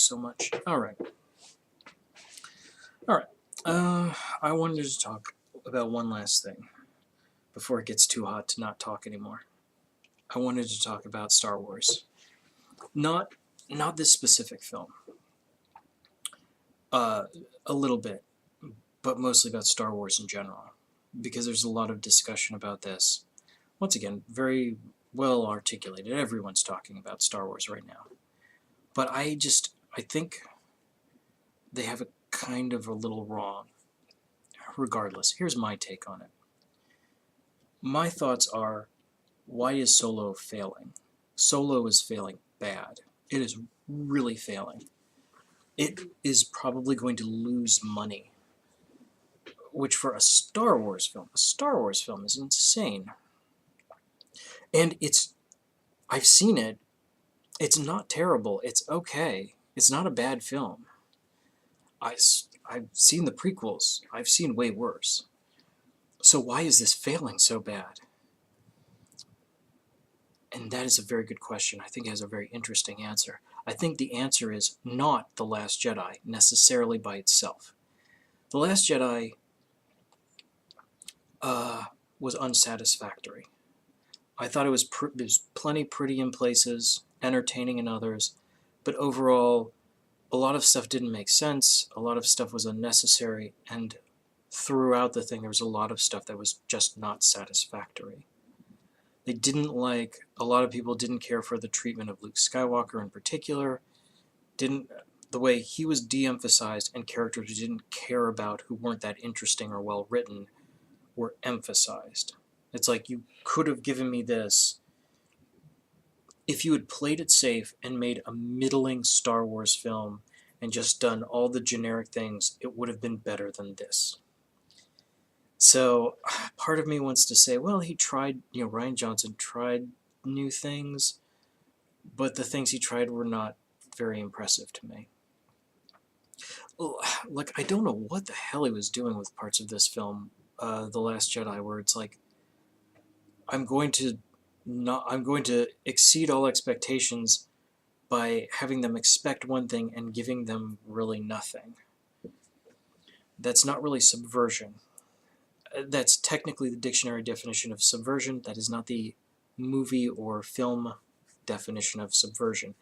so much. All right. I wanted to talk about one last thing before it gets too hot to not talk anymore. I wanted to talk about Star Wars. Not this specific film. A little bit, but mostly about Star Wars in general, because there's a lot of discussion about this. Once again, very well articulated. Everyone's talking about Star Wars right now. But I think they have a kind of a little wrong. Regardless, here's my take on it. My thoughts are, why is Solo failing? Solo is failing bad. It is really failing. It is probably going to lose money, which for a Star Wars film is insane. And I've seen it. It's not terrible. It's okay. It's not a bad film. I've seen the prequels. I've seen way worse. So why is this failing so bad? And that is a very good question. I think it has a very interesting answer. I think the answer is not The Last Jedi necessarily by itself. The Last Jedi was unsatisfactory. I thought it was plenty pretty in places, entertaining in others, but overall, a lot of stuff didn't make sense, a lot of stuff was unnecessary, and throughout the thing there was a lot of stuff that was just not satisfactory. A lot of people didn't care for the treatment of Luke Skywalker in particular, the way he was de-emphasized, and characters we didn't care about who weren't that interesting or well written were emphasized. It's like, you could have given me this. If you had played it safe and made a middling Star Wars film and just done all the generic things, it would have been better than this. So part of me wants to say, well, he tried, Rian Johnson tried new things, but the things he tried were not very impressive to me. Like, I don't know what the hell he was doing with parts of this film, The Last Jedi, where it's like, I'm going to exceed all expectations by having them expect one thing and giving them really nothing. That's not really subversion. That's technically the dictionary definition of subversion. That is not the movie or film definition of subversion.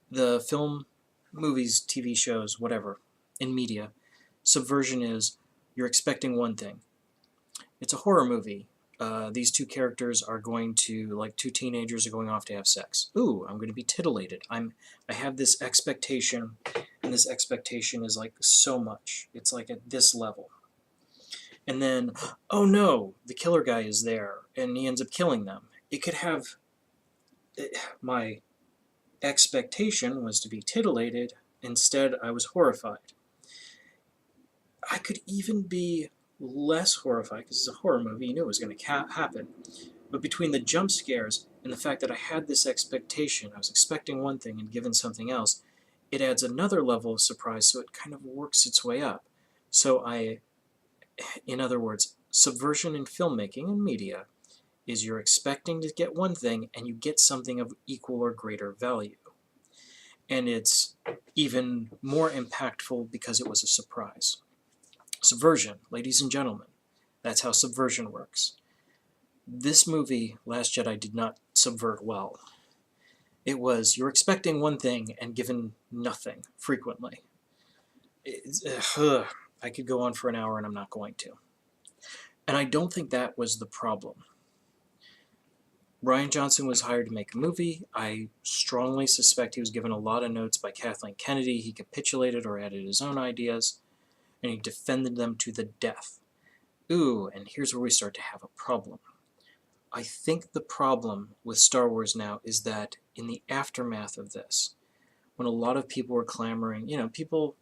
The film, movies, TV shows, whatever, in media, subversion is you're expecting one thing. It's a horror movie. These two characters are going to, like two teenagers are going off to have sex. Ooh, I'm going to be titillated. I have this expectation, and this expectation is like so much. It's like at this level. And then, oh no, the killer guy is there, and he ends up killing them. It could have, my expectation was to be titillated, instead I was horrified. I could even be less horrified, because it's a horror movie, you knew it was going to happen. But between the jump scares and the fact that I had this expectation, I was expecting one thing and given something else, it adds another level of surprise, so it kind of works its way up. So in other words, subversion in filmmaking and media is you're expecting to get one thing and you get something of equal or greater value. And it's even more impactful because it was a surprise. Subversion, ladies and gentlemen, that's how subversion works. This movie, Last Jedi, did not subvert well. It was, you're expecting one thing and given nothing, frequently. I could go on for an hour and I'm not going to. And I don't think that was the problem. Rian Johnson was hired to make a movie. I strongly suspect he was given a lot of notes by Kathleen Kennedy. He capitulated or added his own ideas, and he defended them to the death. Ooh, and here's where we start to have a problem. I think the problem with Star Wars now is that in the aftermath of this, when a lot of people were clamoring, people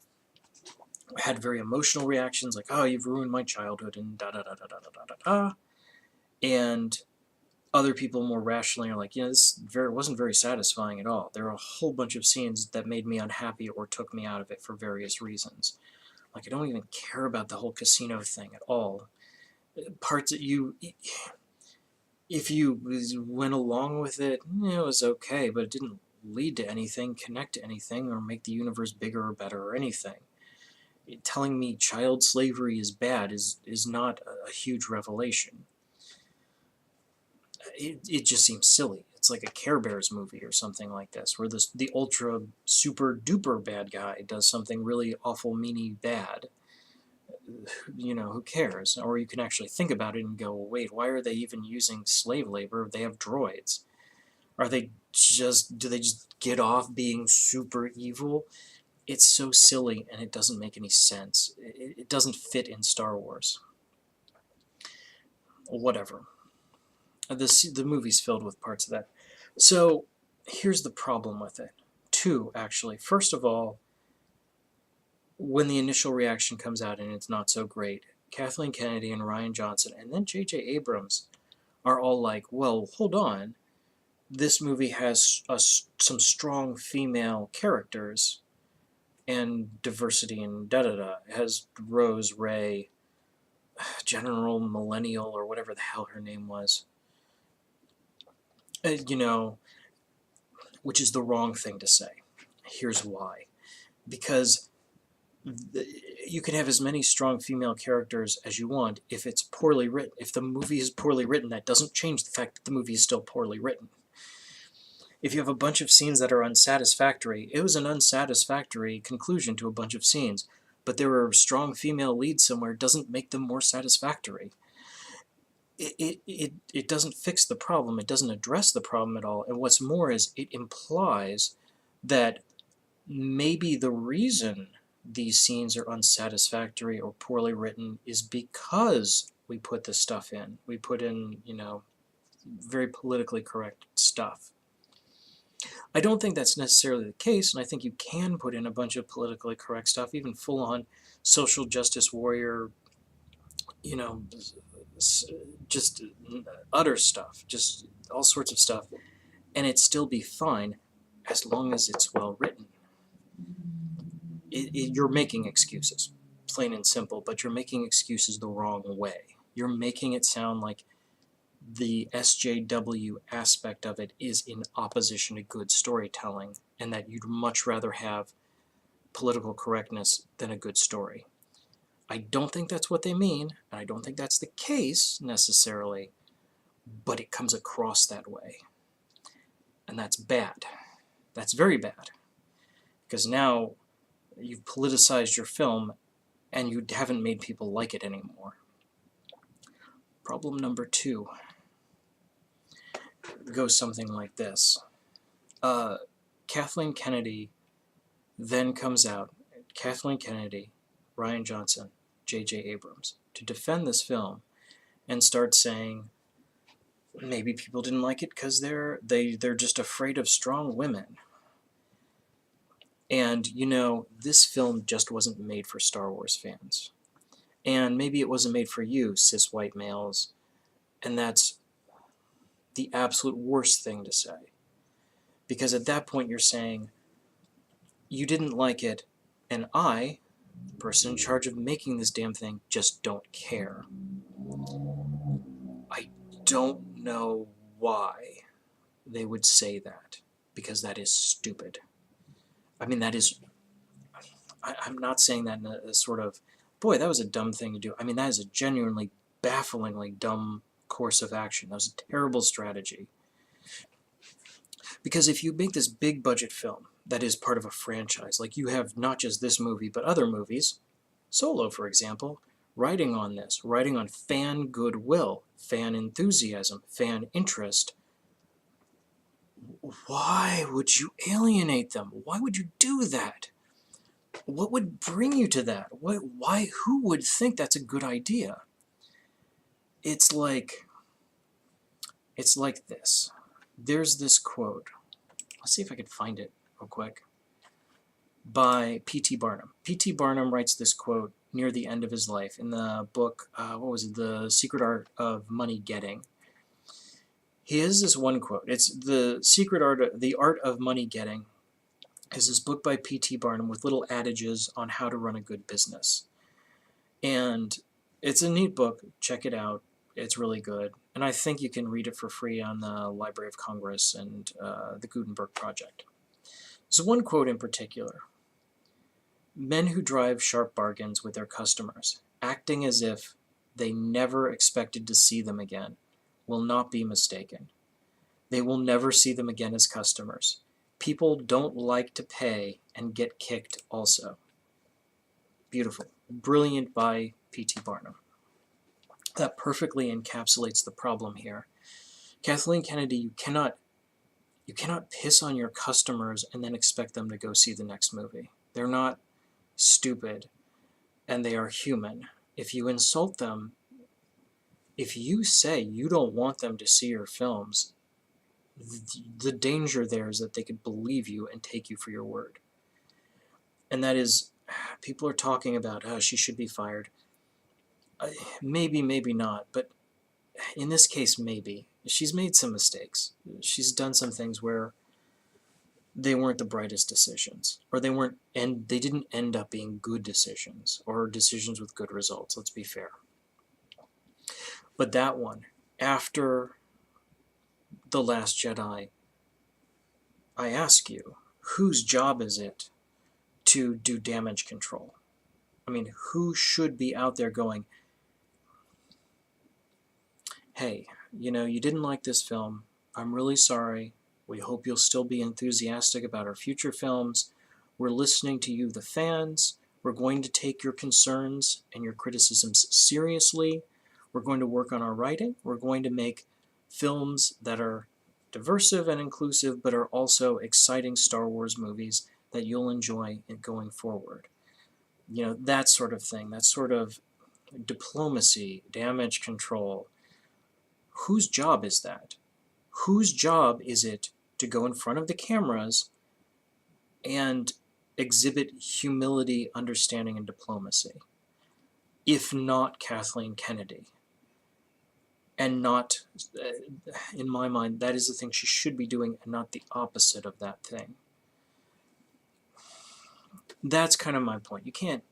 had very emotional reactions like, oh, you've ruined my childhood, and da-da-da-da-da-da-da-da. And other people more rationally are like, this wasn't very satisfying at all. There are a whole bunch of scenes that made me unhappy or took me out of it for various reasons. Like, I don't even care about the whole casino thing at all. Parts that if you went along with it, it was okay, but it didn't lead to anything, connect to anything, or make the universe bigger or better or anything. Telling me child slavery is bad is not a huge revelation. It just seems silly. It's like a Care Bears movie or something like this, where the ultra super duper bad guy does something really awful, meany bad. Who cares? Or you can actually think about it and go, well, wait, why are they even using slave labor? They have droids. Do they just get off being super evil? It's so silly and it doesn't make any sense. It doesn't fit in Star Wars. Whatever. The movie's filled with parts of that. So here's the problem with it. Two, actually. First of all, when the initial reaction comes out and it's not so great, Kathleen Kennedy and Rian Johnson and then J.J. Abrams are all like, well, hold on. This movie has some strong female characters and diversity and da-da-da. It has Rose, Ray, General Millennial, or whatever the hell her name was. Which is the wrong thing to say. Here's why. Because you can have as many strong female characters as you want if it's poorly written. If the movie is poorly written, that doesn't change the fact that the movie is still poorly written. If you have a bunch of scenes that are unsatisfactory, it was an unsatisfactory conclusion to a bunch of scenes, but there were strong female leads somewhere doesn't make them more satisfactory. It doesn't fix the problem. It doesn't address the problem at all. And what's more is it implies that maybe the reason these scenes are unsatisfactory or poorly written is because we put this stuff in. We put in, very politically correct stuff. I don't think that's necessarily the case, and I think you can put in a bunch of politically correct stuff, even full-on social justice warrior, just utter stuff, just all sorts of stuff, and it'd still be fine as long as it's well written. You're making excuses, plain and simple, but you're making excuses the wrong way. You're making it sound like the SJW aspect of it is in opposition to good storytelling, and that you'd much rather have political correctness than a good story. I don't think that's what they mean, and I don't think that's the case necessarily, but it comes across that way. And that's bad. That's very bad. Because now you've politicized your film and you haven't made people like it anymore. Problem number 2 goes something like this. Kathleen Kennedy then comes out, Kathleen Kennedy, Rian Johnson, J.J. Abrams, to defend this film and start saying maybe people didn't like it because they're just afraid of strong women. And, this film just wasn't made for Star Wars fans. And maybe it wasn't made for you, cis white males. And that's the absolute worst thing to say. Because at that point you're saying, you didn't like it, and I, the person in charge of making this damn thing, just don't care. I don't know why they would say that, because that is stupid. I mean, that is... I'm not saying that in a sort of, boy, that was a dumb thing to do. I mean, that is a genuinely, bafflingly dumb course of action. That was a terrible strategy. Because if you make this big budget film that is part of a franchise, like you have not just this movie, but other movies, Solo, for example, riding on this, riding on fan goodwill, fan enthusiasm, fan interest, why would you alienate them? Why would you do that? What would bring you to that? Why? Who would think that's a good idea? It's like this. There's this quote. Let's see if I can find it real quick. By P.T. Barnum. P.T. Barnum writes this quote near the end of his life in the book, The Secret Art of Money Getting. He has this one quote. It's The Art of Money Getting is this book by P.T. Barnum with little adages on how to run a good business. And it's a neat book. Check it out. It's really good. And I think you can read it for free on the Library of Congress and the Gutenberg Project. So one quote in particular: "Men who drive sharp bargains with their customers, acting as if they never expected to see them again, will not be mistaken. They will never see them again as customers. People don't like to pay and get kicked also." Beautiful. Brilliant by P.T. Barnum. That perfectly encapsulates the problem here. Kathleen Kennedy, you cannot piss on your customers and then expect them to go see the next movie. They're not stupid, and they are human. If you insult them, if you say you don't want them to see your films, the danger there is that they could believe you and take you for your word. And that is, people are talking about how she should be fired. Maybe, maybe not, but in this case, maybe. She's made some mistakes. She's done some things where they weren't the brightest decisions, or they didn't end up being good decisions, or decisions with good results, let's be fair. But that one, after The Last Jedi, I ask you, whose job is it to do damage control? I mean, who should be out there going, hey, you didn't like this film. I'm really sorry. We hope you'll still be enthusiastic about our future films. We're listening to you, the fans. We're going to take your concerns and your criticisms seriously. We're going to work on our writing. We're going to make films that are diversive and inclusive, but are also exciting Star Wars movies that you'll enjoy going forward. That sort of thing, that sort of diplomacy, damage control. Whose job is that? Whose job is it to go in front of the cameras and exhibit humility, understanding, and diplomacy? If not Kathleen Kennedy. And not, in my mind, that is the thing she should be doing, and not the opposite of that thing. That's kind of my point. You can't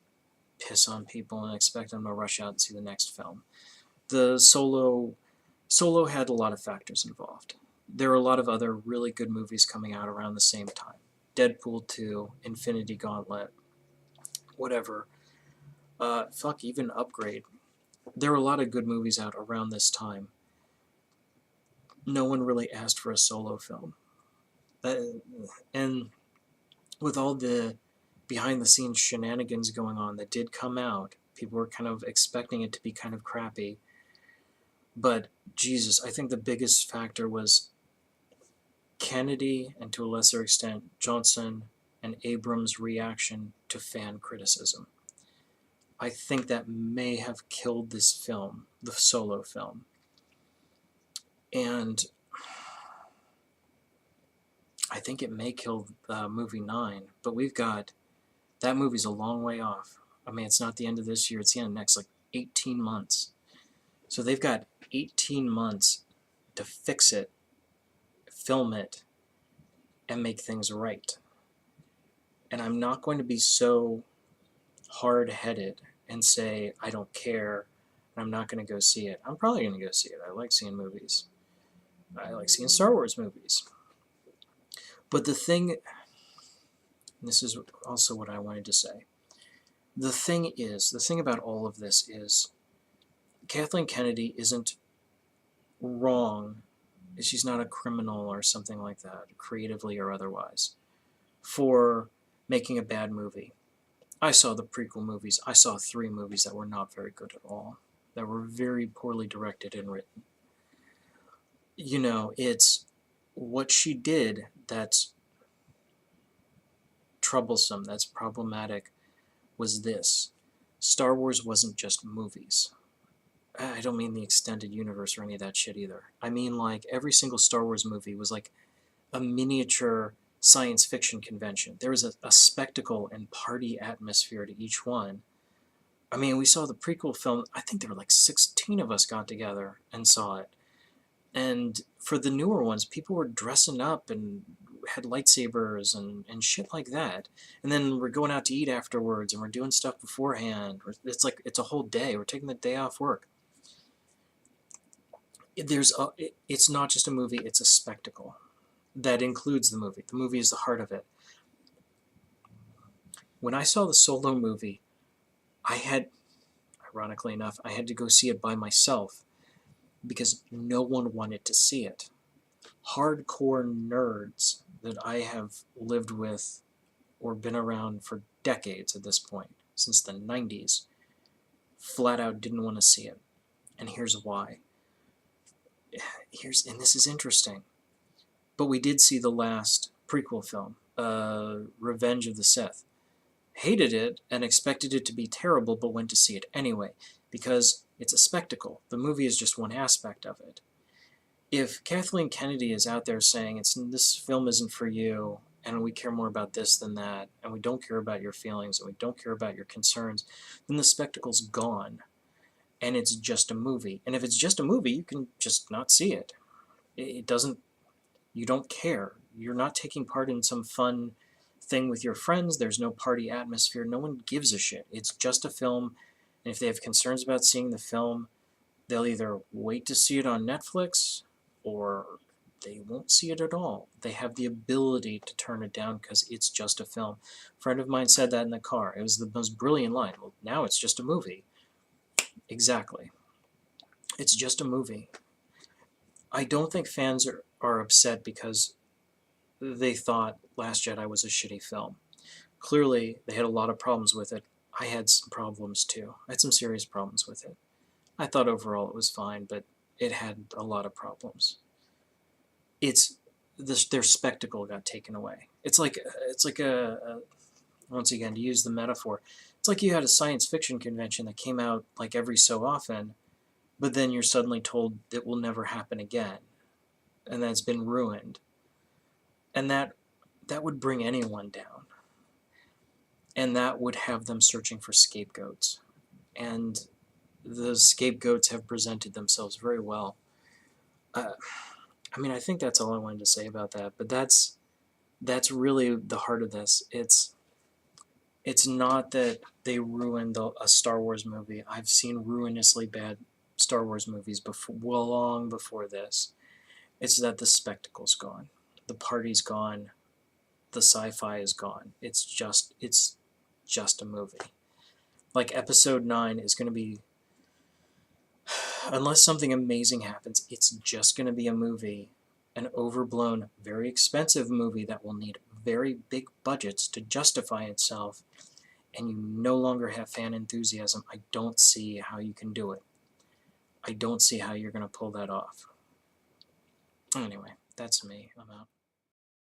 piss on people and expect them to rush out and see the next film. The Solo had a lot of factors involved. There are a lot of other really good movies coming out around the same time. Deadpool 2, Infinity Gauntlet, whatever. Even Upgrade. There were a lot of good movies out around this time. No one really asked for a Solo film. And with all the behind-the-scenes shenanigans going on that did come out, people were kind of expecting it to be kind of crappy. But, Jesus, I think the biggest factor was Kennedy, and to a lesser extent, Johnson and Abrams' reaction to fan criticism. I think that may have killed this film, the Solo film. And I think it may kill movie 9, but that movie's a long way off. I mean, it's not the end of this year, it's the end of next, 18 months. So they've got 18 months to fix it, film it, and make things right. And I'm not going to be so hard-headed and say, I don't care, and I'm not going to go see it. I'm probably going to go see it. I like seeing movies. I like seeing Star Wars movies. But the thing, and this is also what I wanted to say, the thing about all of this is, Kathleen Kennedy isn't wrong. She's not a criminal or something like that, creatively or otherwise, for making a bad movie. I saw the prequel movies. I saw 3 movies that were not very good at all, that were very poorly directed and written. It's what she did that's troublesome, that's problematic, was this. Star Wars wasn't just movies. I don't mean the extended universe or any of that shit either. I mean, every single Star Wars movie was like a miniature science fiction convention. There was a spectacle and party atmosphere to each one. I mean, we saw the prequel film, I think there were 16 of us got together and saw it. And for the newer ones, people were dressing up and had lightsabers and shit like that. And then we're going out to eat afterwards, and we're doing stuff beforehand. It's a whole day. We're taking the day off work. It's not just a movie, it's a spectacle that includes the movie. The movie is the heart of it. When I saw the Solo movie, I had, ironically enough, I had to go see it by myself because no one wanted to see it. Hardcore nerds that I have lived with or been around for decades at this point, since the 90s, flat out didn't want to see it. And here's why. And this is interesting. But we did see the last prequel film, Revenge of the Sith. Hated it and expected it to be terrible, but went to see it anyway, because it's a spectacle. The movie is just one aspect of it. If Kathleen Kennedy is out there saying this film isn't for you, and we care more about this than that, and we don't care about your feelings, and we don't care about your concerns, then the spectacle's gone, and it's just a movie. And if it's just a movie, you can just not see it. It doesn't, you don't care. You're not taking part in some fun thing with your friends. There's no party atmosphere. No one gives a shit. It's just a film, and if they have concerns about seeing the film, they'll either wait to see it on Netflix, or they won't see it at all. They have the ability to turn it down because it's just a film. A friend of mine said that in the car. It was the most brilliant line. Well, now it's just a movie. Exactly. It's just a movie. I don't think fans are upset because they thought Last Jedi was a shitty film. Clearly, they had a lot of problems with it. I had some problems too. I had some serious problems with it. I thought overall it was fine, but it had a lot of problems. Their spectacle got taken away. It's like once again, to use the metaphor, it's like you had a science fiction convention that came out like every so often, but then you're suddenly told it will never happen again, and that's been ruined. And that would bring anyone down. And that would have them searching for scapegoats. And the scapegoats have presented themselves very well. I think that's all I wanted to say about that. But that's really the heart of this. It's not that they ruined a Star Wars movie. I've seen ruinously bad Star Wars movies before, well, long before this. It's that the spectacle's gone. The party's gone. The sci-fi is gone. It's just a movie. Like Episode 9 is going to be, unless something amazing happens, it's just going to be a movie, an overblown, very expensive movie that will need very big budgets to justify itself, and you no longer have fan enthusiasm. I don't see how you can do it. I don't see how you're going to pull that off. Anyway, that's me. I'm out.